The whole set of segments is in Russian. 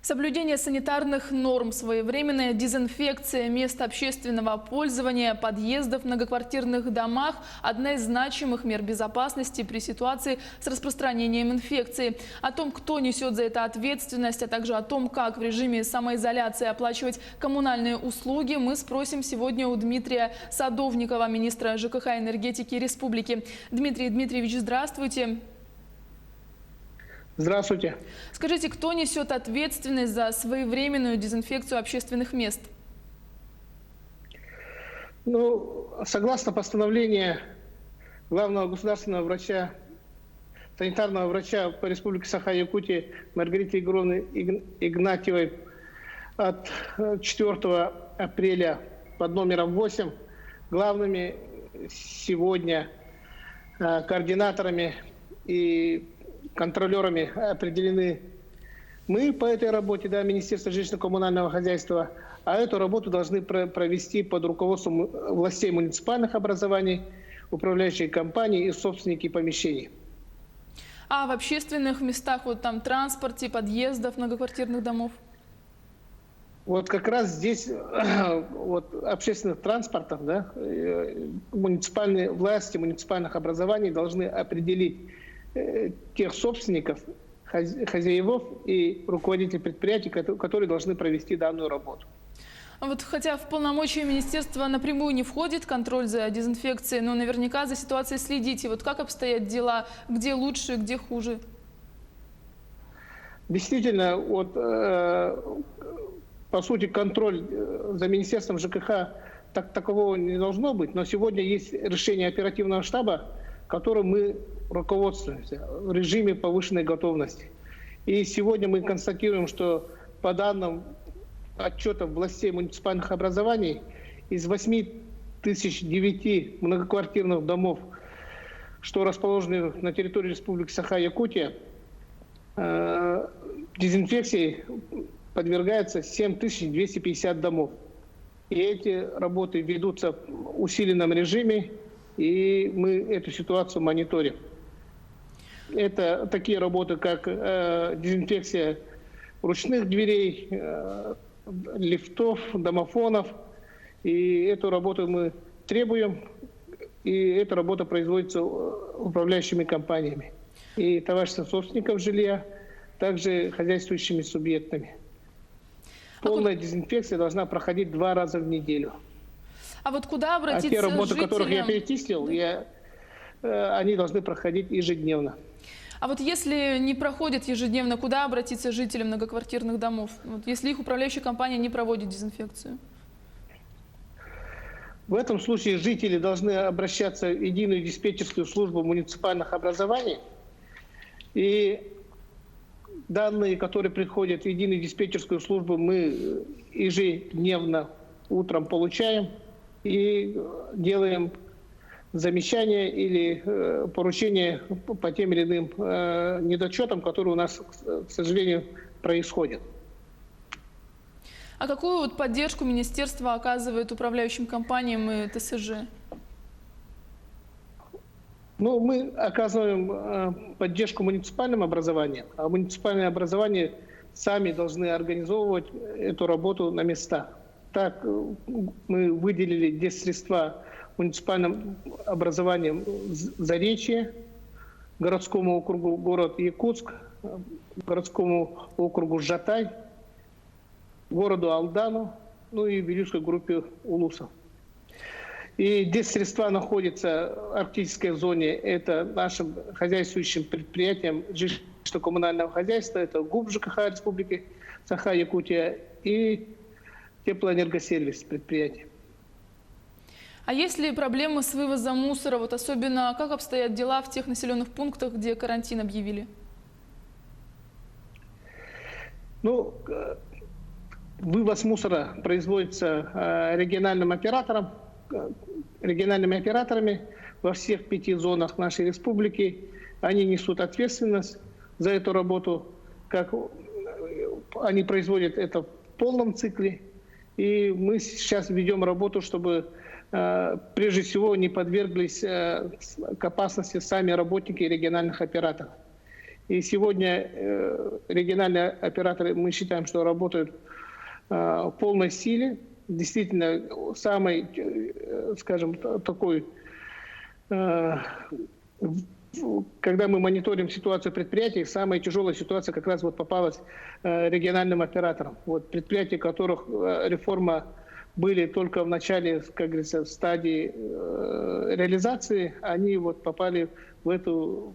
Соблюдение санитарных норм, своевременная дезинфекция мест общественного пользования, подъездов в многоквартирных домах – одна из значимых мер безопасности при ситуации с распространением инфекции. О том, кто несет за это ответственность, а также о том, как в режиме самоизоляции оплачивать коммунальные услуги, мы спросим сегодня у Дмитрия Садовникова, министра ЖКХ и энергетики Республики. Дмитрий Дмитриевич, здравствуйте. Здравствуйте. Скажите, кто несет ответственность за своевременную дезинфекцию общественных мест? Согласно постановлению главного государственного врача, санитарного врача по Республике Саха-Якутия Маргариты Егоровны Игнатьевой от 4 апреля под номером 8, главными сегодня координаторами и контролерами определены мы по этой работе, Министерство жилищно-коммунального хозяйства, а эту работу должны провести под руководством властей муниципальных образований, управляющие компании и собственники помещений. А в общественных местах, транспорте, подъездов, многоквартирных домов? Вот как раз здесь общественных транспортов, муниципальные власти муниципальных образований должны определить тех собственников, хозяевов и руководителей предприятий, которые должны провести данную работу. Хотя в полномочия министерства напрямую не входит контроль за дезинфекцией, но наверняка за ситуацией следите. Как обстоят дела, где лучше, где хуже? Действительно, по сути, контроль за министерством ЖКХ такового не должно быть, но сегодня есть решение оперативного штаба, которым мы руководствуемся в режиме повышенной готовности. И сегодня мы констатируем, что по данным отчетов властей муниципальных образований, из 8009 многоквартирных домов, что расположены на территории Республики Саха-Якутия, дезинфекции подвергается 7250 домов. И эти работы ведутся в усиленном режиме, и мы эту ситуацию мониторим. Это такие работы, как дезинфекция ручных дверей, лифтов, домофонов. И эту работу мы требуем, и эта работа производится управляющими компаниями и товариществом собственников жилья, также хозяйствующими субъектами. Полная дезинфекция должна проходить 2 раза в неделю. Куда обратиться те работы, жителям? которых я перечислил, они должны проходить ежедневно. Если не проходят ежедневно, куда обратиться жителям многоквартирных домов, если их управляющая компания не проводит дезинфекцию? В этом случае жители должны обращаться в единую диспетчерскую службу муниципальных образований. И данные, которые приходят в единую диспетчерскую службу, мы ежедневно утром получаем и делаем замечания или поручения по тем или иным недочетам, которые у нас, к сожалению, происходят. А какую поддержку министерство оказывает управляющим компаниям и ТСЖ? Мы оказываем поддержку муниципальным образованиям, а муниципальные образования сами должны организовывать эту работу на местах. Так мы выделили здесь средства муниципальным образованием Заречье, городскому округу город Якутск, городскому округу Жатай, городу Алдану, и Вилюйской группе улусов. И здесь средства находятся в арктической зоне, это нашим хозяйствующим предприятиям жилищно-коммунального хозяйства, это ГУП ЖКХ Республики Саха-Якутия и теплоэнергосервис предприятий. А есть ли проблемы с вывозом мусора? Особенно как обстоят дела в тех населенных пунктах, где карантин объявили? Вывоз мусора производится региональными операторами во всех 5 зонах нашей республики. Они несут ответственность за эту работу, как они производят это в полном цикле. И мы сейчас ведем работу, чтобы прежде всего не подверглись к опасности сами работники региональных операторов. И сегодня региональные операторы, мы считаем, что работают в полной силе. Действительно, самый, скажем, такой, когда мы мониторим ситуацию предприятий, самая тяжелая ситуация как раз вот попалась региональным операторам. Вот предприятия, которых реформа были только в начале, как говорится, в стадии реализации, они вот попали в эту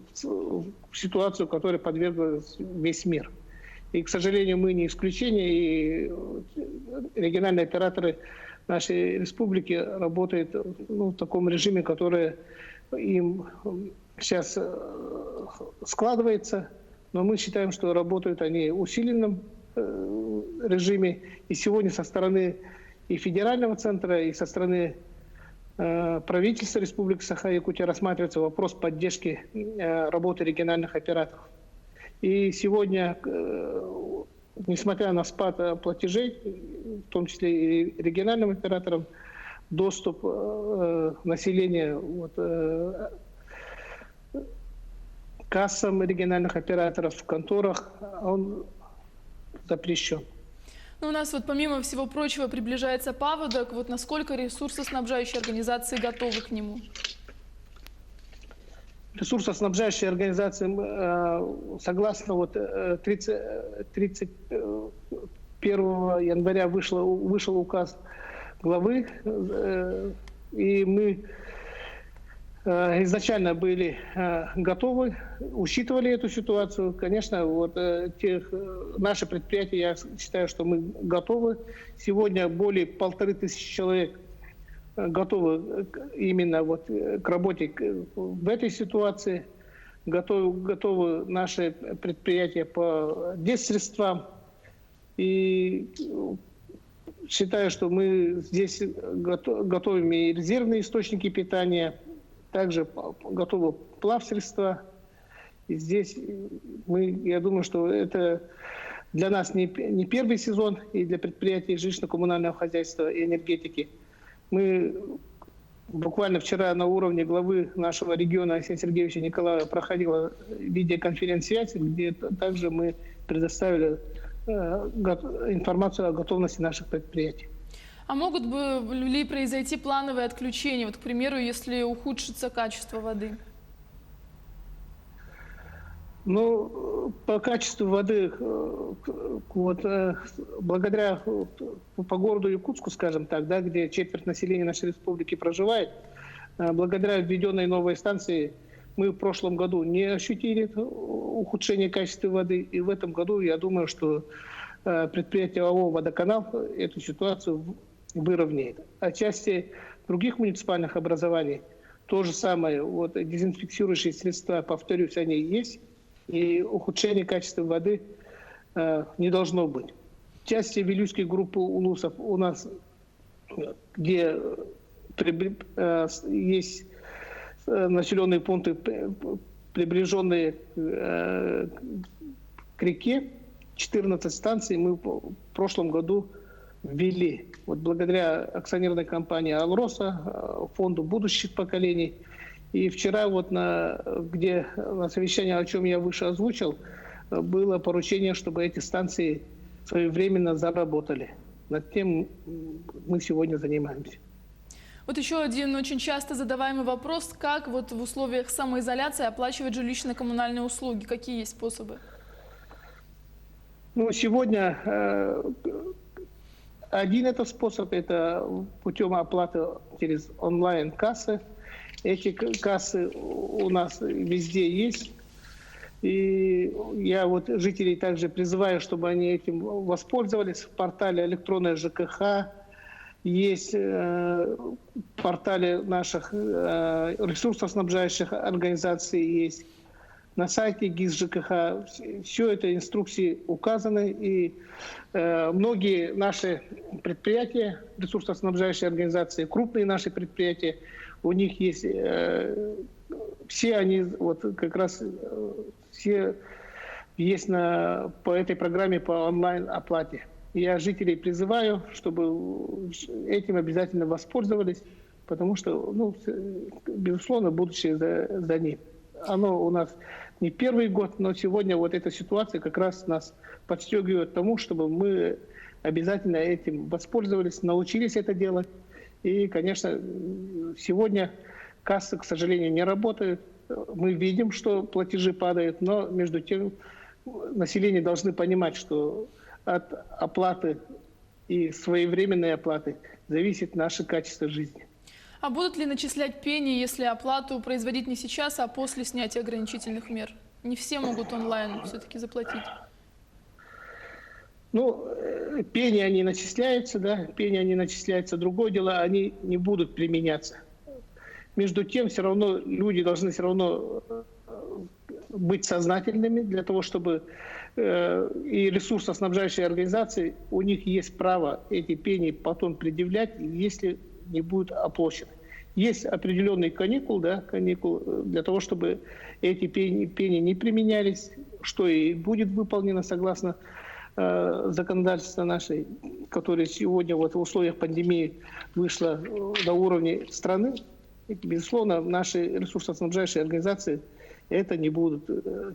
ситуацию, которой подверглась весь мир. И, к сожалению, мы не исключение, и региональные операторы нашей республики работают в таком режиме, который им сейчас складывается, но мы считаем, что работают они в усиленном режиме. И сегодня со стороны и федерального центра, и со стороны правительства Республики Саха-Якутия рассматривается вопрос поддержки работы региональных операторов. И сегодня, несмотря на спад платежей, в том числе и региональным операторам, доступ населения к кассам региональных операторов в конторах, он запрещен. Ну, у нас вот помимо всего прочего приближается паводок. Вот насколько ресурсоснабжающие организации готовы к нему? Ресурсоснабжающие организации, согласно 31 января вышел указ главы, и мы изначально были готовы, учитывали эту ситуацию. Конечно, наши предприятия, я считаю, что мы готовы. Сегодня более 1500 человек готовы именно к работе в этой ситуации. Готовы наши предприятия по детсредствам. И считаю, что мы здесь готовим и резервные источники питания, также готовы плавсредства. И здесь я думаю, что это для нас не первый сезон, и для предприятий жилищно-коммунального хозяйства и энергетики. Мы буквально вчера на уровне главы нашего региона Арсения Сергеевича Николаева проходила видеоконференц-связь, где также мы предоставили информацию о готовности наших предприятий. А могут ли произойти плановые отключения? Вот, к примеру, если ухудшится качество воды? Ну, по качеству воды, благодаря по городу Якутску, скажем так, да, где четверть населения нашей республики проживает, благодаря введенной новой станции мы в прошлом году не ощутили ухудшение качества воды. И в этом году, я думаю, что предприятие АО «Водоканал» эту ситуацию выровняет. Отчасти других муниципальных образований то же самое. Дезинфицирующие средства, повторюсь, они есть. И ухудшения качества воды не должно быть. В части Вилюйской группы улусов у нас, где есть населенные пункты, приближенные к реке, 14 станций мы в прошлом году ввели. Благодаря акционерной компании «Алроса», фонду будущих поколений. И вчера на совещании, о чем я выше озвучил, было поручение, чтобы эти станции своевременно заработали. Над тем мы сегодня занимаемся. Вот еще один очень часто задаваемый вопрос: как в условиях самоизоляции оплачивать жилищно-коммунальные услуги? Какие есть способы? Сегодня один способ – это путем оплаты через онлайн-кассы. Эти кассы у нас везде есть. И я жителей также призываю, чтобы они этим воспользовались. В портале «Электронная ЖКХ» есть, в портале наших ресурсоснабжающих организаций есть, на сайте ГИС ЖКХ. Все это инструкции указаны. И многие наши предприятия, ресурсоснабжающие организации, крупные наши предприятия, у них есть, все они как раз все есть по этой программе по онлайн-оплате. Я жителей призываю, чтобы этим обязательно воспользовались, потому что, безусловно, будущее за ним. Оно у нас не первый год, но сегодня вот эта ситуация как раз нас подстегивает к тому, чтобы мы обязательно этим воспользовались, научились это делать. И, конечно, сегодня кассы, к сожалению, не работают. Мы видим, что платежи падают, но между тем население должны понимать, что от оплаты и своевременной оплаты зависит наше качество жизни. А будут ли начислять пени, если оплату производить не сейчас, а после снятия ограничительных мер? Не все могут онлайн все-таки заплатить. Ну, пени они начисляются, да, пени они начисляются. Другое дело, они не будут применяться. Между тем, все равно люди должны все равно быть сознательными для того, чтобы и ресурсоснабжающие организации, у них есть право эти пени потом предъявлять, если не будут оплачены. Есть определенный каникул, да, каникул для того, чтобы эти пени не применялись, что и будет выполнено согласно законодательства нашей, которое сегодня вот в условиях пандемии вышло на уровне страны. И, безусловно, наши ресурсоснабжающие организации это не будут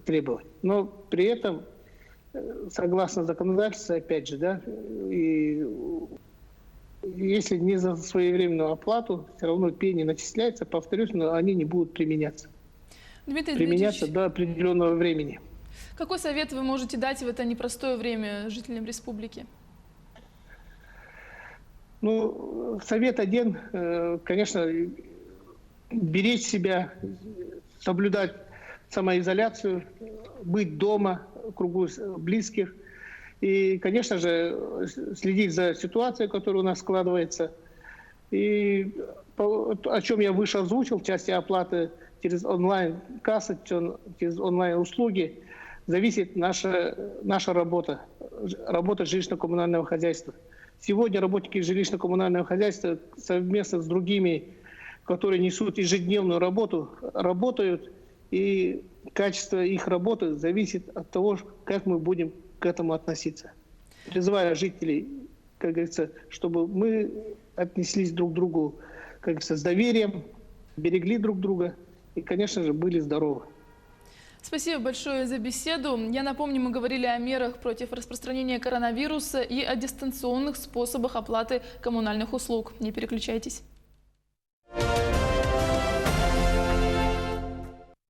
требовать. Но при этом, согласно законодательству, опять же, да, и если не за своевременную оплату, все равно пени начисляются, повторюсь, но они не будут применяться. Дмитрий Применяться Дмитриевич, до определенного времени. какой совет вы можете дать в это непростое время жителям республики? Ну, совет один, конечно, беречь себя, соблюдать самоизоляцию, быть дома, в кругу близких. И, конечно же, следить за ситуацией, которая у нас складывается. И о чем я выше озвучил, в части оплаты через онлайн-кассы, через онлайн-услуги, зависит наша работа, работа жилищно-коммунального хозяйства. Сегодня работники жилищно-коммунального хозяйства совместно с другими, которые несут ежедневную работу, работают, и качество их работы зависит от того, как мы будем к этому относиться. Призываю жителей, как говорится, чтобы мы отнеслись друг к другу, как говорится, с доверием, берегли друг друга и, конечно же, были здоровы. Спасибо большое за беседу. Я напомню, мы говорили о мерах против распространения коронавируса и о дистанционных способах оплаты коммунальных услуг. Не переключайтесь.